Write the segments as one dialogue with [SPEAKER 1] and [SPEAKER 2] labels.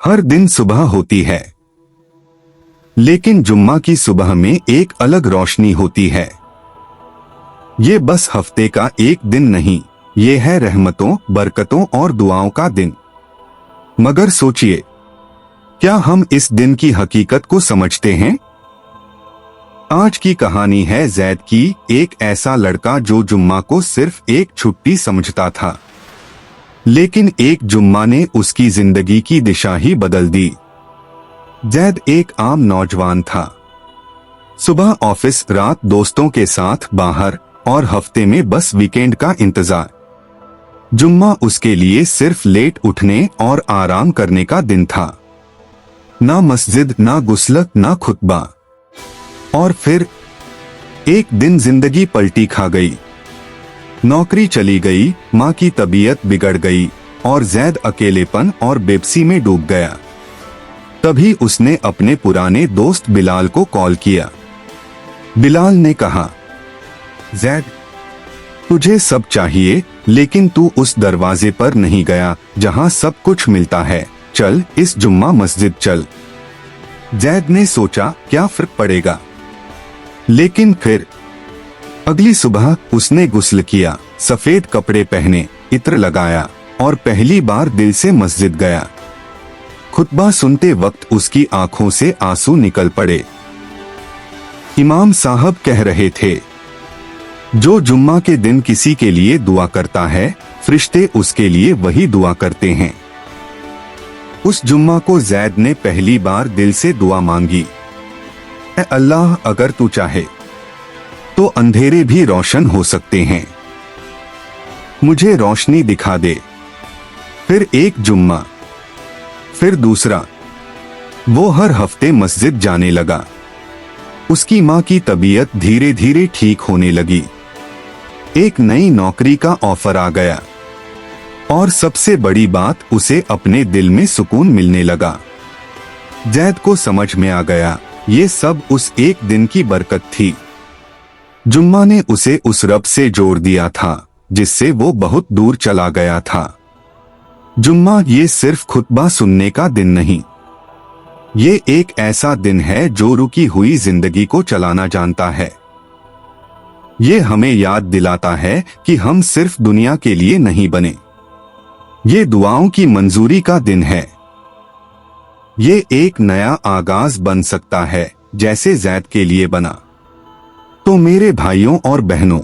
[SPEAKER 1] हर दिन सुबह होती है, लेकिन जुम्मा की सुबह में एक अलग रोशनी होती है। ये बस हफ्ते का एक दिन नहीं, ये है रहमतों, बरकतों और दुआओं का दिन। मगर सोचिए, क्या हम इस दिन की हकीकत को समझते हैं? आज की कहानी है जैद की, एक ऐसा लड़का जो जुम्मा को सिर्फ एक छुट्टी समझता था, लेकिन एक जुम्मा ने उसकी जिंदगी की दिशा ही बदल दी। जैद एक आम नौजवान था। सुबह ऑफिस, रात दोस्तों के साथ बाहर और हफ्ते में बस वीकेंड का इंतजार। जुम्मा उसके लिए सिर्फ लेट उठने और आराम करने का दिन था। ना मस्जिद, ना गुस्ल, ना खुतबा। और फिर एक दिन जिंदगी पलटी खा गई। नौकरी चली गई, माँ की तबीयत बिगड़ गई और जैद अकेलेपन और बेबसी में डूब गया। तभी उसने अपने पुराने दोस्त बिलाल को कॉल किया। बिलाल ने कहा, जैद, तुझे सब चाहिए, लेकिन तू उस दरवाजे पर नहीं गया जहां सब कुछ मिलता है। चल, इस जुम्मा मस्जिद चल। जैद ने सोचा, क्या फर्क पड़ेगा? लेकिन फिर अगली सुबह उसने गुस्ल किया, सफेद कपड़े पहने, इत्र लगाया और पहली बार दिल से मस्जिद गया। खुतबा सुनते वक्त उसकी आंखों से आंसू निकल पड़े। इमाम साहब कह रहे थे, जो जुम्मा के दिन किसी के लिए दुआ करता है, फरिश्ते उसके लिए वही दुआ करते हैं। उस जुम्मा को जैद ने पहली बार दिल से दुआ मांगी, ऐ अल्लाह, अगर तू चाहे तो अंधेरे भी रोशन हो सकते हैं, मुझे रोशनी दिखा दे। फिर एक जुम्मा, फिर दूसरा। वो हर हफ्ते मस्जिद जाने लगा। उसकी माँ की तबीयत धीरे धीरे ठीक होने लगी। एक नई नौकरी का ऑफर आ गया और सबसे बड़ी बात, उसे अपने दिल में सुकून मिलने लगा। जैद को समझ में आ गया, ये सब उस एक दिन की बरकत थी। जुम्मा ने उसे उस रब से जोड़ दिया था जिससे वो बहुत दूर चला गया था। जुम्मा ये सिर्फ खुतबा सुनने का दिन नहीं, ये एक ऐसा दिन है जो रुकी हुई जिंदगी को चलाना जानता है। ये हमें याद दिलाता है कि हम सिर्फ दुनिया के लिए नहीं बने। ये दुआओं की मंजूरी का दिन है। ये एक नया आगाज बन सकता है, जैसे जैद के लिए बना। तो मेरे भाइयों और बहनों,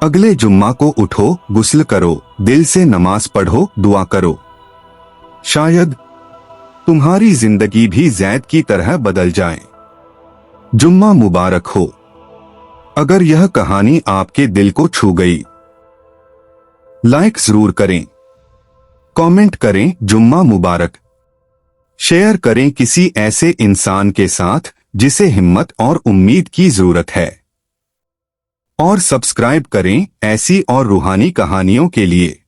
[SPEAKER 1] अगले जुम्मा को उठो, गुस्ल करो, दिल से नमाज पढ़ो, दुआ करो। शायद तुम्हारी जिंदगी भी जैद की तरह बदल जाए। जुम्मा मुबारक हो। अगर यह कहानी आपके दिल को छू गई, लाइक जरूर करें, कमेंट करें जुम्मा मुबारक, शेयर करें किसी ऐसे इंसान के साथ जिसे हिम्मत और उम्मीद की जरूरत है, और सब्सक्राइब करें ऐसी और रूहानी कहानियों के लिए।